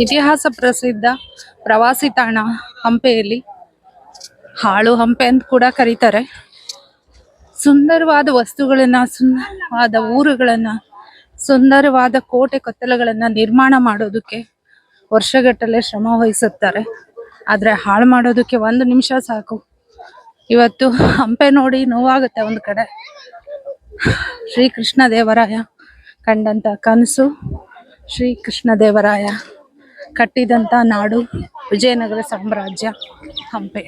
ಇತಿಹಾಸ ಪ್ರಸಿದ್ಧ ಪ್ರವಾಸಿ ತಾಣ ಹಂಪೆಯಲ್ಲಿ ಹಾಳು ಹಂಪೆ ಅಂತ ಕೂಡ ಕರೀತಾರೆ. ಸುಂದರವಾದ ವಸ್ತುಗಳನ್ನ, ಸುಂದರವಾದ ಊರುಗಳನ್ನ, ಸುಂದರವಾದ ಕೋಟೆ ಕೊತ್ತಲಗಳನ್ನ ನಿರ್ಮಾಣ ಮಾಡೋದಕ್ಕೆ ವರ್ಷಗಟ್ಟಲೆ ಶ್ರಮ ವಹಿಸುತ್ತಾರೆ. ಆದ್ರೆ ಹಾಳು ಮಾಡೋದಕ್ಕೆ 1 ನಿಮಿಷ ಸಾಕು. ಇವತ್ತು ಹಂಪೆ ನೋಡಿ ನೋವಾಗುತ್ತೆ. ಒಂದು ಕಡೆ ಶ್ರೀಕೃಷ್ಣ ದೇವರಾಯ ಕಂಡಂತ ಕನಸು, ಶ್ರೀಕೃಷ್ಣ ದೇವರಾಯ ಕಟ್ಟಿದಂತ ನಾಡು ವಿಜಯನಗರ ಸಾಮ್ರಾಜ್ಯ ಹಂಪೆ.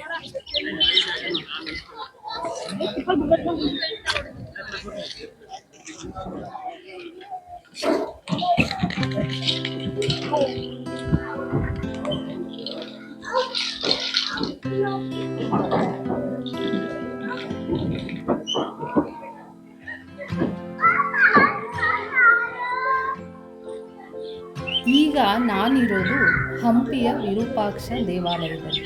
ಈಗ ನಾನಿರೋದು ಹಂಪಿಯ ವಿರೂಪಾಕ್ಷ ದೇವಾಲಯದಲ್ಲಿ.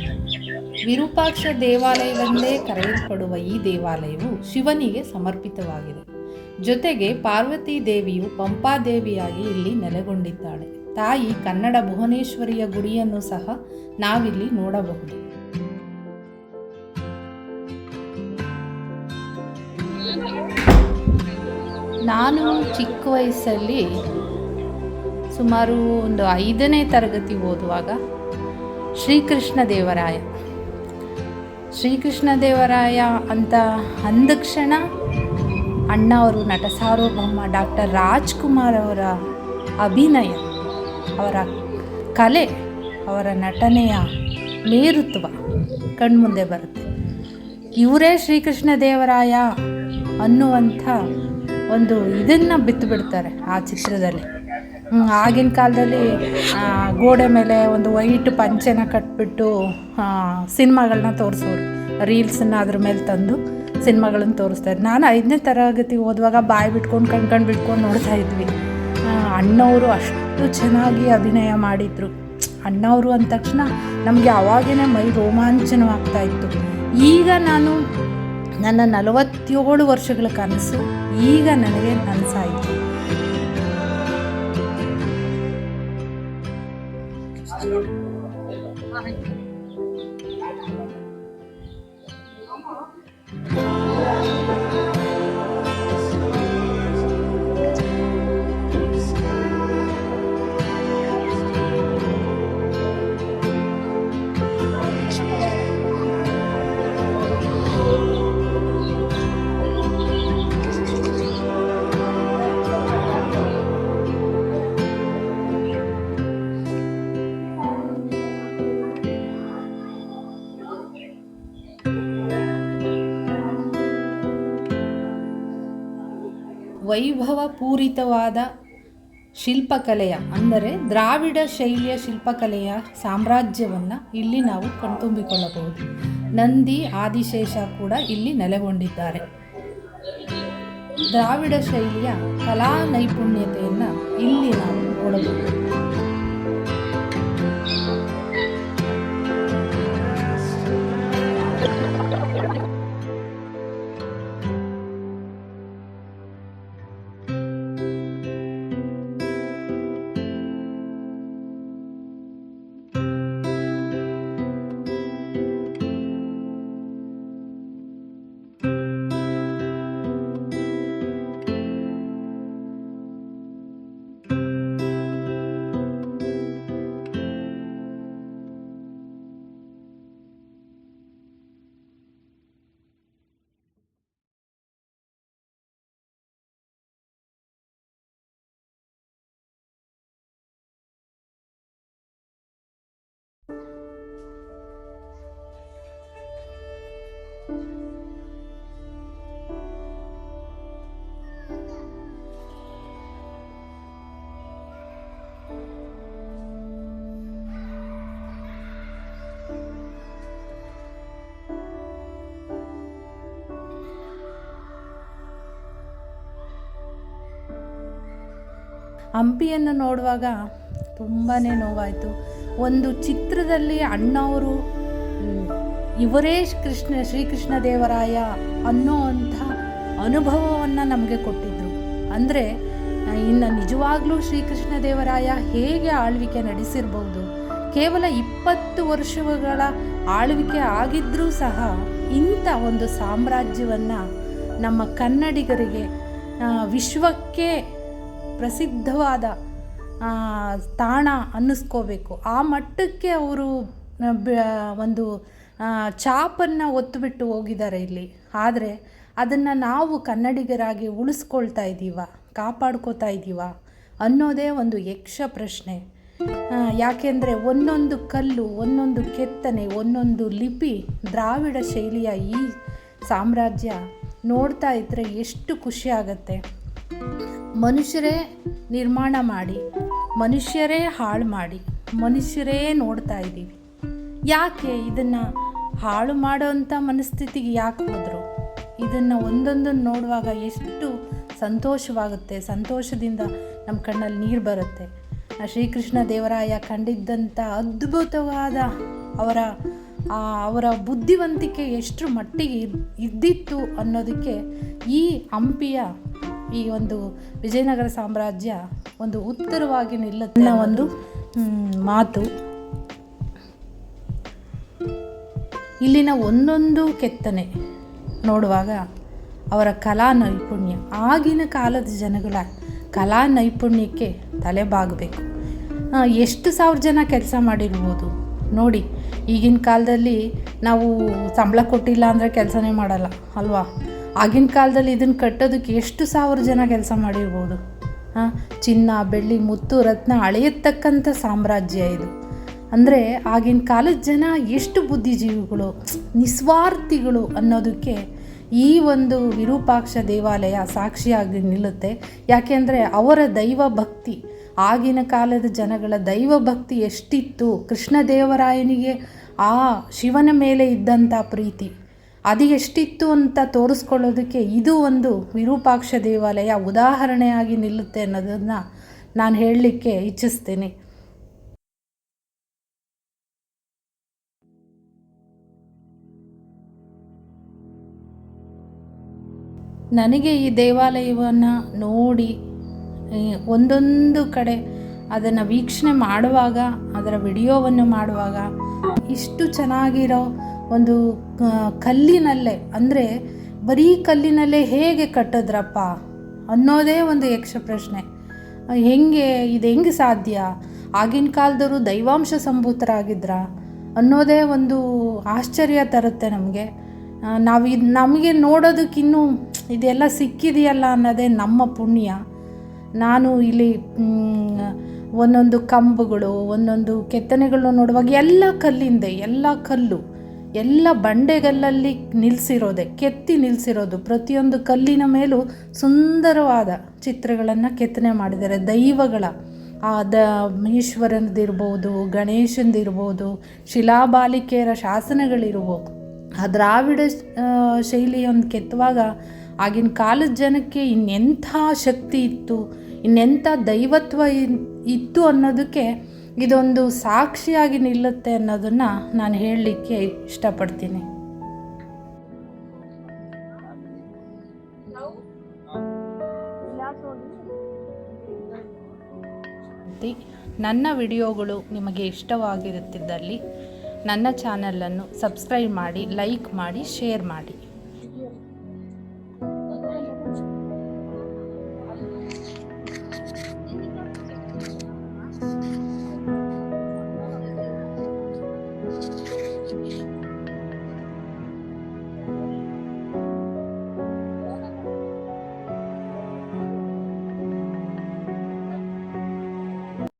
ವಿರೂಪಾಕ್ಷ ದೇವಾಲಯವೆಂದೇ ಕರೆಯಲ್ಪಡುವ ಈ ದೇವಾಲಯವು ಶಿವನಿಗೆ ಸಮರ್ಪಿತವಾಗಿದೆ. ಜೊತೆಗೆ ಪಾರ್ವತಿ ದೇವಿಯು ಪಂಪಾದೇವಿಯಾಗಿ ಇಲ್ಲಿ ನೆಲೆಗೊಂಡಿದ್ದಾಳೆ. ತಾಯಿ ಕನ್ನಡ ಭುವನೇಶ್ವರಿಯ ಗುಡಿಯನ್ನು ಸಹ ನಾವಿಲ್ಲಿ ನೋಡಬಹುದು. ನಾನು ಚಿಕ್ಕ ವಯಸ್ಸಲ್ಲಿ ಸುಮಾರು ಒಂದು 5ನೇ ತರಗತಿ ಓದುವಾಗ ಶ್ರೀಕೃಷ್ಣ ದೇವರಾಯ ಅಂತ ಅಂದಕ್ಷಣ ಅಣ್ಣ ಅವರು ನಟ ಸಾರ್ವಭೌಮ ಡಾಕ್ಟರ್ ರಾಜ್ಕುಮಾರ್ ಅವರ ಅಭಿನಯ, ಅವರ ಕಲೆ, ಅವರ ನಟನೆಯ ಮೇರುತ್ವ ಕಣ್ಮುಂದೆ ಬರುತ್ತೆ. ಇವರೇ ಶ್ರೀಕೃಷ್ಣ ದೇವರಾಯ ಅನ್ನುವಂಥ ಒಂದು ಇದನ್ನು ಬಿತ್ತು ಬಿಡ್ತಾರೆ ಆ ಚಿತ್ರದಲ್ಲಿ. ಆಗಿನ ಕಾಲದಲ್ಲಿ ಗೋಡೆ ಮೇಲೆ ಒಂದು ವೈಟ್ ಪಂಚೆನ ಕಟ್ಬಿಟ್ಟು ಸಿನಿಮಾಗಳನ್ನ ತೋರಿಸೋರು, ರೀಲ್ಸನ್ನು ಅದ್ರ ಮೇಲೆ ತಂದು ಸಿನಿಮಾಗಳನ್ನು ತೋರಿಸ್ತಾರೆ. ನಾನು 5ನೇ ತರಗತಿ ಓದುವಾಗ ಬಾಯಿ ಬಿಟ್ಕೊಂಡು ಕಣ್ಕಂಡು ಬಿಟ್ಕೊಂಡು ನೋಡ್ತಾ ಇದ್ವಿ. ಅಣ್ಣವರು ಅಷ್ಟು ಚೆನ್ನಾಗಿ ಅಭಿನಯ ಮಾಡಿದರು. ಅಣ್ಣವರು ಅಂದ ತಕ್ಷಣ ನಮಗೆ ಅವಾಗೇ ಮೈ ರೋಮಾಂಚನವಾಗ್ತಾ ಇತ್ತು. ಈಗ ನಾನು ನನ್ನ 47 ವರ್ಷಗಳ ಕನಸು ಈಗ ನನಗೆ ನನಸಾಯಿತು. ವೈಭವ ಪೂರಿತವಾದ ಶಿಲ್ಪಕಲೆಯ, ಅಂದರೆ ದ್ರಾವಿಡ ಶೈಲಿಯ ಶಿಲ್ಪಕಲೆಯ ಸಾಮ್ರಾಜ್ಯವನ್ನು ಇಲ್ಲಿ ನಾವು ಕಣ್ತುಂಬಿಕೊಳ್ಳಬಹುದು. ನಂದಿ, ಆದಿಶೇಷ ಕೂಡ ಇಲ್ಲಿ ನೆಲೆಗೊಂಡಿದ್ದಾರೆ. ದ್ರಾವಿಡ ಶೈಲಿಯ ಕಲಾ ನೈಪುಣ್ಯತೆಯನ್ನು ಇಲ್ಲಿ ನಾವು ನೋಡಬಹುದು. ಹಂಪಿಯನ್ನು ನೋಡುವಾಗ ತುಂಬಾ ನೋವಾಯಿತು. ಒಂದು ಚಿತ್ರದಲ್ಲಿ ಅಣ್ಣವರು ಇವರೇ ಶ್ರೀಕೃಷ್ಣ ದೇವರಾಯ ಅನ್ನೋ ಅಂಥ ಅನುಭವವನ್ನು ನಮಗೆ ಕೊಟ್ಟಿದ್ದರು. ಅಂದರೆ ಇನ್ನು ನಿಜವಾಗ್ಲೂ ಶ್ರೀಕೃಷ್ಣ ದೇವರಾಯ ಹೇಗೆ ಆಳ್ವಿಕೆ ನಡೆಸಿರ್ಬೋದು? ಕೇವಲ 20 ವರ್ಷಗಳ ಆಳ್ವಿಕೆ ಆಗಿದ್ದರೂ ಸಹ ಇಂಥ ಒಂದು ಸಾಮ್ರಾಜ್ಯವನ್ನು ನಮ್ಮ ಕನ್ನಡಿಗರಿಗೆ ವಿಶ್ವಕ್ಕೆ ಪ್ರಸಿದ್ಧವಾದ ತಾಣ ಅನ್ನಿಸ್ಕೋಬೇಕು. ಆ ಮಟ್ಟಕ್ಕೆ ಅವರು ಒಂದು ಛಾಪನ್ನು ಒತ್ತುಬಿಟ್ಟು ಹೋಗಿದ್ದಾರೆ ಇಲ್ಲಿ. ಆದರೆ ಅದನ್ನು ನಾವು ಕನ್ನಡಿಗರಾಗಿ ಉಳಿಸ್ಕೊಳ್ತಾ ಇದ್ದೀವ, ಕಾಪಾಡ್ಕೋತಾ ಇದ್ದೀವ ಅನ್ನೋದೇ ಒಂದು ಯಕ್ಷ ಪ್ರಶ್ನೆ. ಯಾಕೆಂದರೆ ಒಂದೊಂದು ಕಲ್ಲು, ಒಂದೊಂದು ಕೆತ್ತನೆ, ಒಂದೊಂದು ಲಿಪಿ ದ್ರಾವಿಡ ಶೈಲಿಯ ಈ ಸಾಮ್ರಾಜ್ಯ ನೋಡ್ತಾ ಇದ್ದರೆ ಎಷ್ಟು ಖುಷಿ ಆಗುತ್ತೆ. ಮನುಷ್ಯರೇ ನಿರ್ಮಾಣ ಮಾಡಿ, ಮನುಷ್ಯರೇ ಹಾಳು ಮಾಡಿ, ಮನುಷ್ಯರೇ ನೋಡ್ತಾ ಇದ್ದೀವಿ. ಯಾಕೆ ಇದನ್ನು ಹಾಳು ಮಾಡೋವಂಥ ಮನಸ್ಥಿತಿಗೆ ಯಾಕೆ ಹೋದರು? ಇದನ್ನು ಒಂದೊಂದನ್ನು ನೋಡುವಾಗ ಎಷ್ಟು ಸಂತೋಷವಾಗುತ್ತೆ, ಸಂತೋಷದಿಂದ ನಮ್ಮ ಕಣ್ಣಲ್ಲಿ ನೀರು ಬರುತ್ತೆ. ಶ್ರೀಕೃಷ್ಣ ದೇವರಾಯ ಕಂಡಿದ್ದಂಥ ಅದ್ಭುತವಾದ ಅವರ ಬುದ್ಧಿವಂತಿಕೆ ಎಷ್ಟರ ಮಟ್ಟಿಗೆ ಇದ್ದಿತ್ತು ಅನ್ನೋದಕ್ಕೆ ಈ ಹಂಪಿಯ ಈ ಒಂದು ವಿಜಯನಗರ ಸಾಮ್ರಾಜ್ಯ ಒಂದು ಉತ್ತರವಾಗಿ ನಿಲ್ಲುತ್ತೆ ಅನ್ನೋ ಒಂದು ಮಾತು. ಇಲ್ಲಿನ ಒಂದೊಂದು ಕೆತ್ತನೆ ನೋಡುವಾಗ ಅವರ ಕಲಾ ನೈಪುಣ್ಯ, ಆಗಿನ ಕಾಲದ ಜನಗಳ ಕಲಾ ನೈಪುಣ್ಯಕ್ಕೆ ತಲೆಬಾಗಬೇಕು. ಎಷ್ಟು ಸಾವಿರ ಜನ ಕೆಲಸ ಮಾಡಿರ್ಬೋದು ನೋಡಿ. ಈಗಿನ ಕಾಲದಲ್ಲಿ ನಾವು ಸಂಬಳ ಕೊಟ್ಟಿಲ್ಲ ಅಂದರೆ ಕೆಲಸನೇ ಮಾಡಲ್ಲ ಅಲ್ವಾ? ಆಗಿನ ಕಾಲದಲ್ಲಿ ಇದನ್ನು ಕಟ್ಟೋದಕ್ಕೆ ಎಷ್ಟು ಸಾವಿರ ಜನ ಕೆಲಸ ಮಾಡಿರ್ಬೋದು. ಚಿನ್ನ, ಬೆಳ್ಳಿ, ಮುತ್ತು, ರತ್ನ ಅಳೆಯತಕ್ಕಂಥ ಸಾಮ್ರಾಜ್ಯ ಇದು. ಅಂದರೆ ಆಗಿನ ಕಾಲದ ಜನ ಎಷ್ಟು ಬುದ್ಧಿಜೀವಿಗಳು, ನಿಸ್ವಾರ್ಥಿಗಳು ಅನ್ನೋದಕ್ಕೆ ಈ ಒಂದು ವಿರೂಪಾಕ್ಷ ದೇವಾಲಯ ಸಾಕ್ಷಿಯಾಗಿ ನಿಲ್ಲುತ್ತೆ. ಯಾಕೆಂದರೆ ಅವರ ದೈವ ಭಕ್ತಿ, ಆಗಿನ ಕಾಲದ ಜನಗಳ ದೈವ ಭಕ್ತಿ ಎಷ್ಟಿತ್ತು, ಕೃಷ್ಣದೇವರಾಯನಿಗೆ ಆ ಶಿವನ ಮೇಲೆ ಇದ್ದಂಥ ಪ್ರೀತಿ ಅದು ಎಷ್ಟಿತ್ತು ಅಂತ ತೋರಿಸ್ಕೊಳ್ಳೋದಕ್ಕೆ ಇದು ಒಂದು ವಿರೂಪಾಕ್ಷ ದೇವಾಲಯ ಉದಾಹರಣೆಯಾಗಿ ನಿಲ್ಲುತ್ತೆ ಅನ್ನೋದನ್ನು ನಾನು ಹೇಳಲಿಕ್ಕೆ ಇಚ್ಛಿಸ್ತೀನಿ. ನನಗೆ ಈ ದೇವಾಲಯವನ್ನು ನೋಡಿ ಒಂದೊಂದು ಕಡೆ ಅದನ್ನು ವೀಕ್ಷಣೆ ಮಾಡುವಾಗ, ಅದರ ವಿಡಿಯೋವನ್ನು ಮಾಡುವಾಗ ಇಷ್ಟು ಚೆನ್ನಾಗಿರೋ ಒಂದು ಕಲ್ಲಿನಲ್ಲೇ, ಅಂದರೆ ಬರೀ ಕಲ್ಲಿನಲ್ಲೇ ಹೇಗೆ ಕಟ್ಟಿದ್ರಪ್ಪ ಅನ್ನೋದೇ ಒಂದು ಯಕ್ಷ ಪ್ರಶ್ನೆ. ಇದು ಹೆಂಗೆ ಸಾಧ್ಯ? ಆಗಿನ ಕಾಲದವರು ದೈವಾಂಶ ಸಂಭೂತರಾಗಿದ್ರ ಅನ್ನೋದೇ ಒಂದು ಆಶ್ಚರ್ಯ ತರುತ್ತೆ ನಮಗೆ. ನಮಗೆ ನೋಡೋದಕ್ಕಿನ್ನೂ ಇದೆಲ್ಲ ಸಿಕ್ಕಿದೆಯಲ್ಲ ಅನ್ನೋದೇ ನಮ್ಮ ಪುಣ್ಯ. ನಾನು ಇಲ್ಲಿ ಒಂದೊಂದು ಕಂಬಗಳು, ಒಂದೊಂದು ಕೆತ್ತನೆಗಳು ನೋಡುವಾಗ ಎಲ್ಲ ಕಲ್ಲಿಂದೆ, ಎಲ್ಲ ಕಲ್ಲು, ಎಲ್ಲ ಬಂಡೆಗಲ್ಲಲ್ಲಿ ನಿಲ್ಲಿಸಿರೋದೆ, ಕೆತ್ತಿ ನಿಲ್ಲಿಸಿರೋದು. ಪ್ರತಿಯೊಂದು ಕಲ್ಲಿನ ಮೇಲೂ ಸುಂದರವಾದ ಚಿತ್ರಗಳನ್ನು ಕೆತ್ತನೆ ಮಾಡಿದ್ದಾರೆ. ದೈವಗಳ ಈಶ್ವರನದಿರ್ಬೋದು, ಗಣೇಶಂದಿರ್ಬೋದು, ಶಿಲಾಬಾಲಿಕೆಯರ ಶಾಸನಗಳಿರ್ಬೋದು. ಆ ದ್ರಾವಿಡ ಶೈಲಿಯೊಂದು ಕೆತ್ತುವಾಗ ಆಗಿನ ಕಾಲದ ಜನಕ್ಕೆ ಇನ್ನೆಂಥ ಶಕ್ತಿ ಇತ್ತು, ಇನ್ನೆಂಥ ದೈವತ್ವ ಇತ್ತು ಅನ್ನೋದಕ್ಕೆ ಇದೊಂದು ಸಾಕ್ಷಿಯಾಗಿ ನಿಲ್ಲುತ್ತೆ ಅನ್ನೋದನ್ನು ನಾನು ಹೇಳಲಿಕ್ಕೆ ಇಷ್ಟಪಡ್ತೀನಿ. ನನ್ನ ವಿಡಿಯೋಗಳು ನಿಮಗೆ ಇಷ್ಟವಾಗಿರುತ್ತಿದ್ದಲ್ಲಿ ನನ್ನ ಚಾನಲನ್ನು ಸಬ್ಸ್ಕ್ರೈಬ್ ಮಾಡಿ, ಲೈಕ್ ಮಾಡಿ, ಶೇರ್ ಮಾಡಿ.